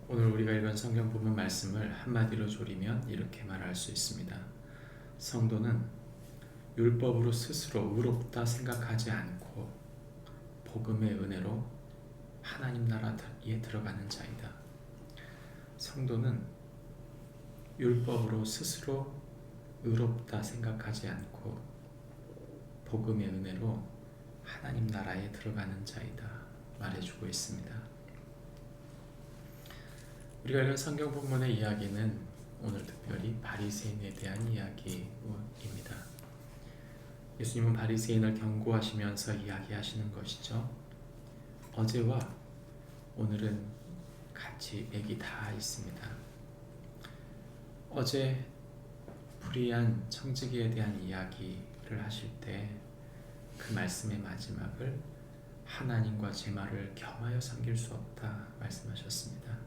오늘 우리가 읽은 성경 부분 말씀을 한마디로 조리면 이렇게 말할 수 있습니다. 성도는 율법으로 스스로 의롭다 생각하지 않고 복음의 은혜로 하나님 나라에 들어가는 자이다. 성도는 율법으로 스스로 의롭다 생각하지 않고 복음의 은혜로 하나님 나라에 들어가는 자이다 말해주고 있습니다. 우리가 읽은 성경 본문의 이야기는 오늘 특별히 바리새인에 대한 이야기입니다. 예수님은 바리새인을 경고하시면서 이야기하시는 것이죠. 어제와 오늘은 같이 맥이 다 있습니다. 어제 불의한 청지기에 대한 이야기를 하실 때 그 말씀의 마지막을 하나님과 재물을 겸하여 섬길 수 없다 말씀하셨습니다.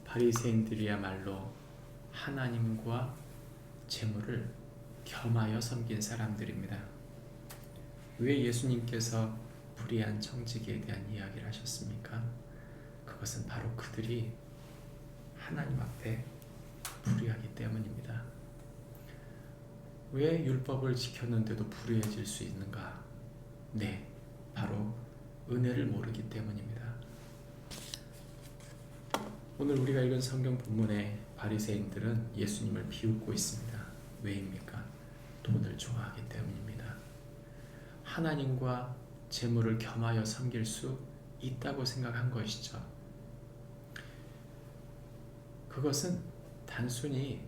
바리새인들이야말로 하나님과 재물을 겸하여 섬긴 사람들입니다. 왜 예수님께서 불의한 청지기에 대한 이야기를 하셨습니까? 그것은 바로 그들이 하나님 앞에 불의하기 때문입니다. 왜 율법을 지켰는데도 불의해질 수 있는가? 네, 바로 은혜를 모르기 때문입니다. 오늘 우리가 읽은 성경 본문의 바리새인들은 예수님을 비웃고 있습니다. 왜입니까? 돈을 좋아하기 때문입니다. 하나님과 재물을 겸하여 섬길 수 있다고 생각한 것이죠. 그것은 단순히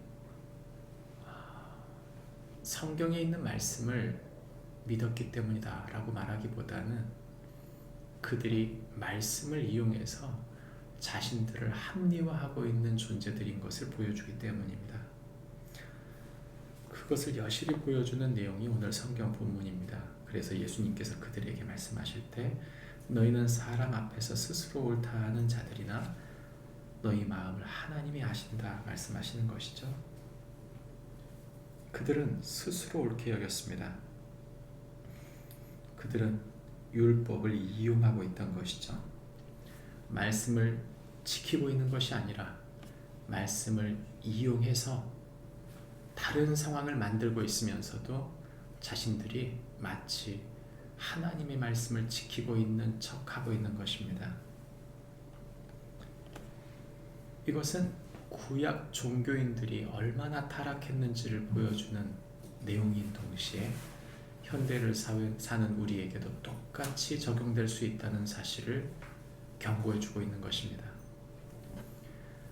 성경에 있는 말씀을 믿었기 때문이다 라고 말하기보다는 그들이 말씀을 이용해서 자신들을 합리화하고 있는 존재들인 것을 보여주기 때문입니다. 그것을 여실히 보여주는 내용이 오늘 성경 본문입니다. 그래서 예수님께서 그들에게 말씀하실 때 너희는 사람 앞에서 스스로 옳다 하는 자들이나 너희 마음을 하나님이 아신다 말씀하시는 것이죠. 그들은 스스로 옳게 여겼습니다. 그들은 율법을 이용하고 있던 것이죠. 말씀을 지키고 있는 것이 아니라 말씀을 이용해서 다른 상황을 만들고 있으면서도 자신들이 마치 하나님의 말씀을 지키고 있는 척하고 있는 것입니다. 이것은 구약 종교인들이 얼마나 타락했는지를 보여주는 내용인 동시에 현대를 사는 우리에게도 똑같이 적용될 수 있다는 사실을 경고해주고 있는 것입니다.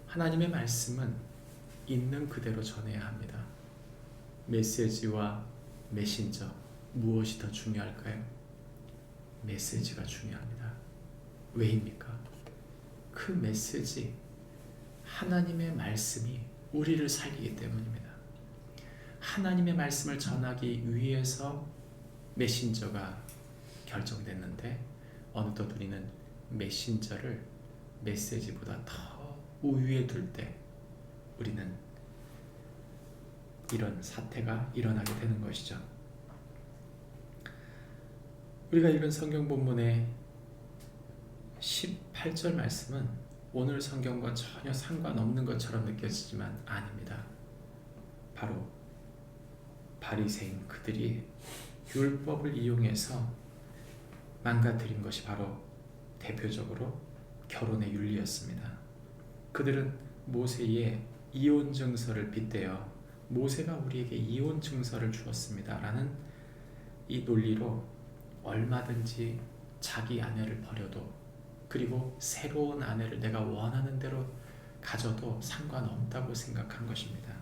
하나님의 말씀은 있는 그대로 전해야 합니다. 메시지와 메신저 무엇이 더 중요할까요? 메시지가 중요합니다. 왜입니까? 그 메시지 하나님의 말씀이 우리를 살리기 때문입니다. 하나님의 말씀을 전하기 위해서 메신저가 결정됐는데 어느덧 우리는 메신저를 메시지보다 더 우위에 둘 때 우리는 이런 사태가 일어나게 되는 것이죠. 우리가 읽은 성경 본문의 18절 말씀은 오늘 성경과 전혀 상관없는 것처럼 느껴지지만 아닙니다. 바로 바리새인 그들이 율법을 이용해서 망가뜨린 것이 바로 대표적으로 결혼의 윤리였습니다. 그들은 모세의 이혼 증서를 빗대어 모세가 우리에게 이혼 증서를 주었습니다 라는 이 논리로 얼마든지 자기 아내를 버려도 그리고 새로운 아내를 내가 원하는 대로 가져도 상관없다고 생각한 것입니다.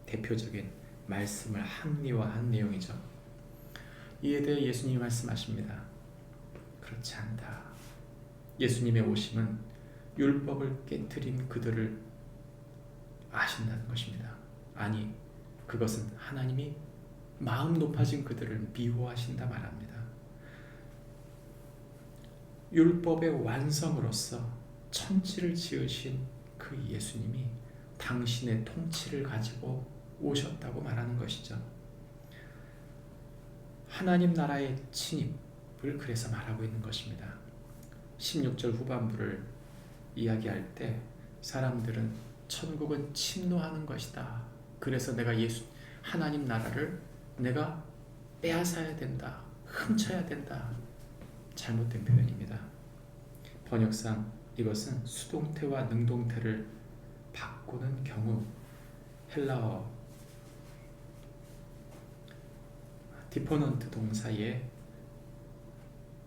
대표적인 말씀을 합리화한 내용이죠. 이에 대해 예수님이 말씀하십니다. 그렇지 않다. 예수님의 오심은 율법을 깨트린 그들을 아신다는 것입니다. 아니, 그것은 하나님이 마음 높아진 그들을 미워하신다 말합니다. 율법의 완성으로서 천지를 지으신 그 예수님이 당신의 통치를 가지고 오셨다고 말하는 것이죠. 하나님 나라의 침입을 그래서 말하고 있는 것입니다. 16절 후반부를 이야기할 때 사람들은 천국은 침노하는 것이다. 그래서 내가 하나님 나라를 내가 빼앗아야 된다. 훔쳐야 된다. 잘못된 표현입니다. 번역상 이것은 수동태와 능동태를 바꾸는 경우 헬라어 디포넌트 동사의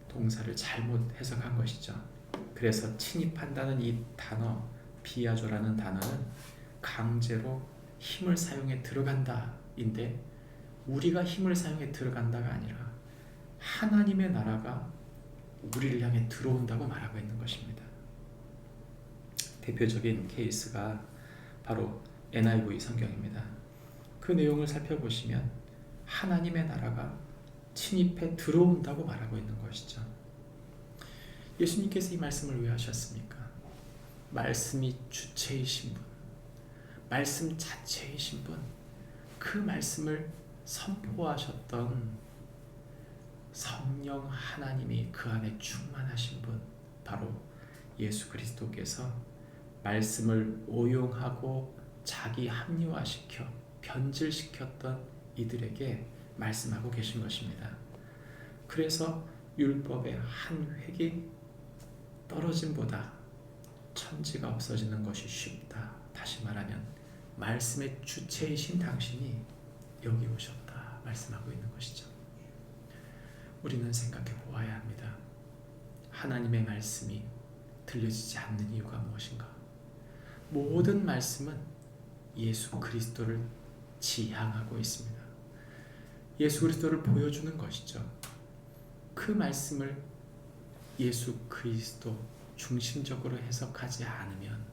동사를 잘못 해석한 것이죠. 그래서 침입한다는 이 단어 비아조라는 단어는 강제로 힘을 사용해 들어간다 인데 우리가 힘을 사용해 들어간다가 아니라 하나님의 나라가 우리를 향해 들어온다고 말하고 있는 것입니다. 대표적인 케이스가 바로 NIV 성경입니다. 그 내용을 살펴보시면 하나님의 나라가 침입해 들어온다고 말하고 있는 것이죠. 예수님께서 이 말씀을 왜 하셨습니까? 말씀이 주체이신 분, 말씀 자체이신 분, 그 말씀을 선포하셨던 성령 하나님이 그 안에 충만하신 분, 바로 예수 그리스도께서 말씀을 오용하고 자기 합리화시켜 변질시켰던 이들에게 말씀하고 계신 것입니다. 그래서 율법의 한 획이 떨어짐보다 천지가 없어지는 것이 쉽다. 다시 말하면 말씀의 주체이신 당신이 여기 오셨다 말씀하고 있는 것이죠. 우리는 생각해 보아야 합니다. 하나님의 말씀이 들려지지 않는 이유가 무엇인가? 모든 말씀은 예수 그리스도를 지향하고 있습니다. 예수 그리스도를 보여주는 것이죠. 그 말씀을 예수 그리스도 중심적으로 해석하지 않으면,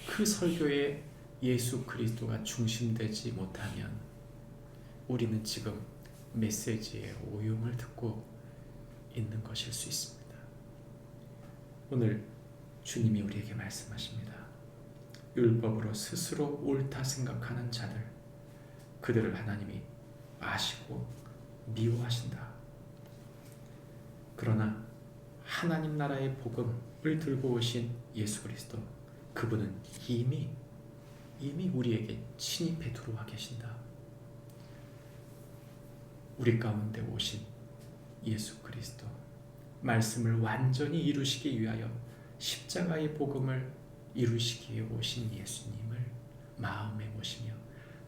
그 설교에 예수 그리스도가 중심되지 못하면 우리는 지금 메시지의 오용을 듣고 있는 것일 수 있습니다. 오늘 주님이 우리에게 말씀하십니다. 율법으로 스스로 옳다 생각하는 자들, 그들을 하나님이 아시고 미워하신다. 그러나 하나님 나라의 복음을 들고 오신 예수 그리스도, 그분은 이미 우리에게 침입해 들어와 계신다. 우리 가운데 오신 예수 그리스도, 말씀을 완전히 이루시기 위하여 십자가의 복음을 이루시기에 오신 예수님을 마음에 모시며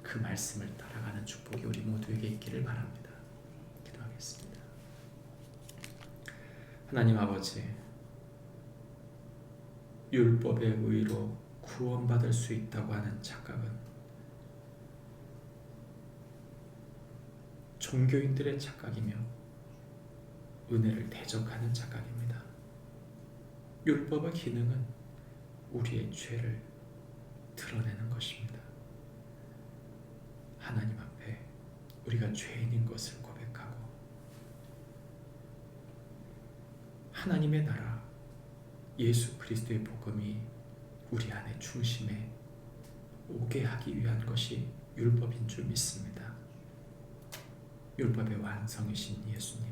그 말씀을 따라가는 축복이 우리 모두에게 있기를 바랍니다. 기도하겠습니다. 하나님 아버지, 율법의 의로 구원받을 수 있다고 하는 착각은 종교인들의 착각이며 은혜를 대적하는 착각입니다. 율법의 기능은 우리의 죄를 드러내는 것입니다. 하나님 앞에 우리가 죄인인 것을 고백하고 하나님의 나라 예수 그리스도의 복음이 우리 안에 중심에 오게 하기 위한 것이 율법인 줄 믿습니다. 율법의 완성이신 예수님,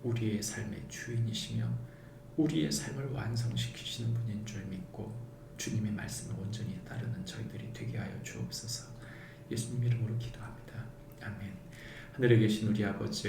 우리의 삶의 주인이시며 우리의 삶을 완성시키시는 분인 줄 믿고 주님의 말씀을 온전히 따르는 저희들이 되게 하여 주옵소서. 예수님 이름으로 기도합니다. 아멘. 하늘에 계신 우리 아버지,